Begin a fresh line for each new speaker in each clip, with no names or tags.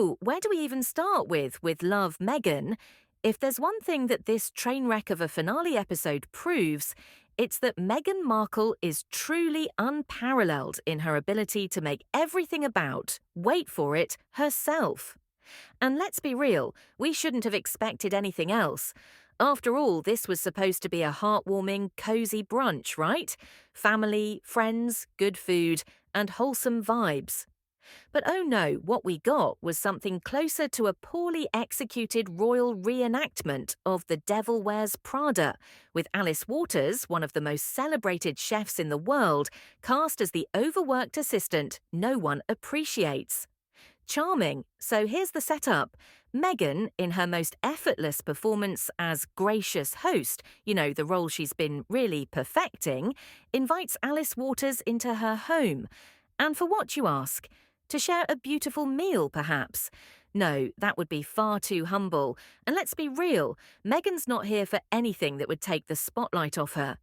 So, where do we even start with Love Meghan? If there's one thing that this train wreck of a finale episode proves, it's that Meghan Markle is truly unparalleled in her ability to make everything about, wait for it, herself. And let's be real, we shouldn't have expected anything else. After all, this was supposed to be a heartwarming, cozy brunch, right? Family, friends, good food, and wholesome vibes. But oh no, what we got was something closer to a poorly executed royal reenactment of The Devil Wears Prada, with Alice Waters, one of the most celebrated chefs in the world, cast as the overworked assistant no one appreciates. Charming, so here's the setup. Meghan, in her most effortless performance as gracious host, the role she's been really perfecting, invites Alice Waters into her home. And for what, you ask? To share a beautiful meal, perhaps? No, that would be far too humble. And let's be real, Meghan's not here for anything that would take the spotlight off her.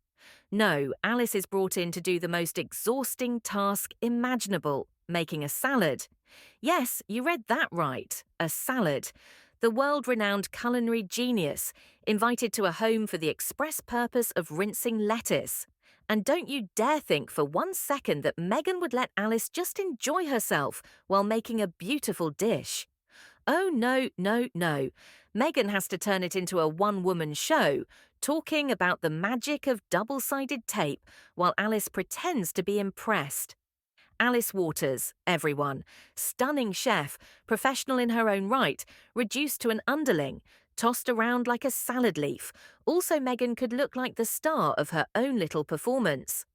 No, Alice is brought in to do the most exhausting task imaginable, making a salad. Yes, you read that right, a salad. The world-renowned culinary genius, invited to a home for the express purpose of rinsing lettuce. And don't you dare think for 1 second that Meghan would let Alice just enjoy herself while making a beautiful dish. Oh no, no, no. Meghan has to turn it into a one-woman show, talking about the magic of double-sided tape while Alice pretends to be impressed. Alice Waters, everyone. Stunning chef, professional in her own right, reduced to an underling, tossed around like a salad leaf. Also, Meghan could look like the star of her own little performance.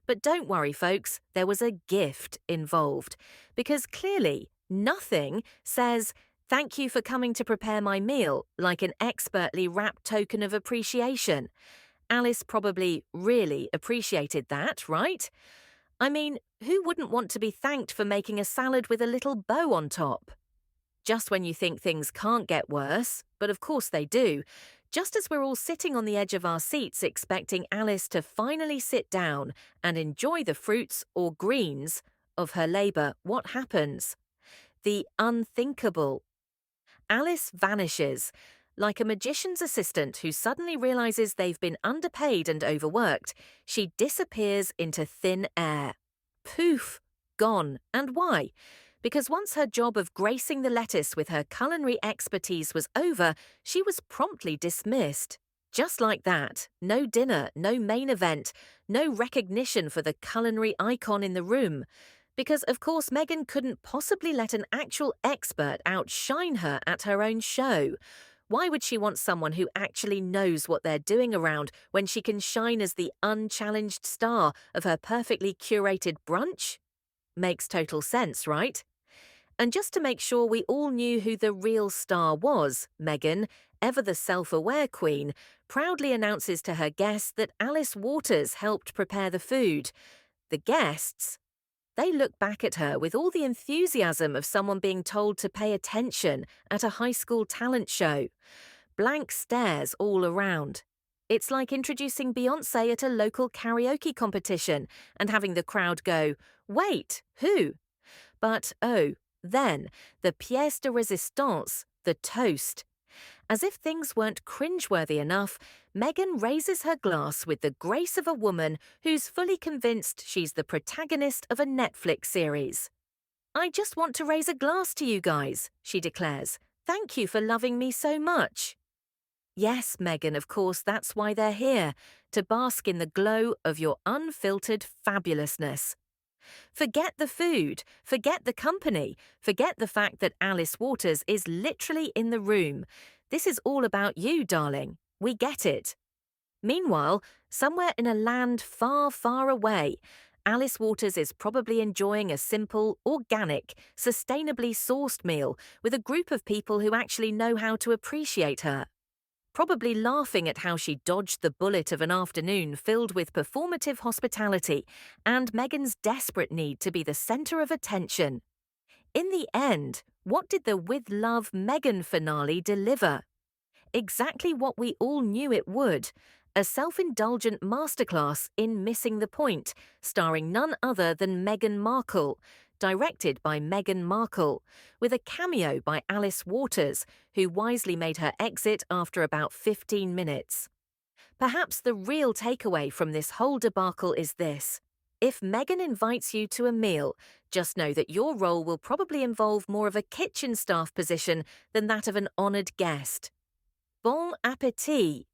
But don't worry, folks, there was a gift involved. Because clearly, nothing says, "Thank you for coming to prepare my meal," like an expertly wrapped token of appreciation. Alice probably really appreciated that, right? I mean, who wouldn't want to be thanked for making a salad with a little bow on top? Just when you think things can't get worse, but of course they do, just as we're all sitting on the edge of our seats expecting Alice to finally sit down and enjoy the fruits or greens of her labour, what happens? The unthinkable. Alice vanishes, like a magician's assistant who suddenly realises they've been underpaid and overworked. She disappears into thin air. Poof! Gone. And why? Because once her job of gracing the lettuce with her culinary expertise was over, she was promptly dismissed. Just like that. No dinner, no main event, no recognition for the culinary icon in the room. Because, of course, Meghan couldn't possibly let an actual expert outshine her at her own show. Why would she want someone who actually knows what they're doing around when she can shine as the unchallenged star of her perfectly curated brunch? Makes total sense, right? And just to make sure we all knew who the real star was, Meghan, ever the self-aware queen, proudly announces to her guests that Alice Waters helped prepare the food. The guests, they look back at her with all the enthusiasm of someone being told to pay attention at a high school talent show. Blank stares all around. It's like introducing Beyoncé at a local karaoke competition and having the crowd go, "Wait, who?" But then, the pièce de résistance, the toast. As if things weren't cringeworthy enough, Meghan raises her glass with the grace of a woman who's fully convinced she's the protagonist of a Netflix series. "I just want to raise a glass to you guys," she declares. "Thank you for loving me so much." Yes, Meghan, of course, that's why they're here, to bask in the glow of your unfiltered fabulousness. Forget the food, forget the company, forget the fact that Alice Waters is literally in the room. This is all about you, darling. We get it. Meanwhile, somewhere in a land far, far away, Alice Waters is probably enjoying a simple, organic, sustainably sourced meal with a group of people who actually know how to appreciate her. Probably laughing at how she dodged the bullet of an afternoon filled with performative hospitality and Meghan's desperate need to be the centre of attention. In the end, what did the With Love Meghan finale deliver? Exactly what we all knew it would, a self-indulgent masterclass in missing the point, starring none other than Meghan Markle, directed by Meghan Markle, with a cameo by Alice Waters, who wisely made her exit after about 15 minutes. Perhaps the real takeaway from this whole debacle is this. If Meghan invites you to a meal, just know that your role will probably involve more of a kitchen staff position than that of an honoured guest. Bon appétit!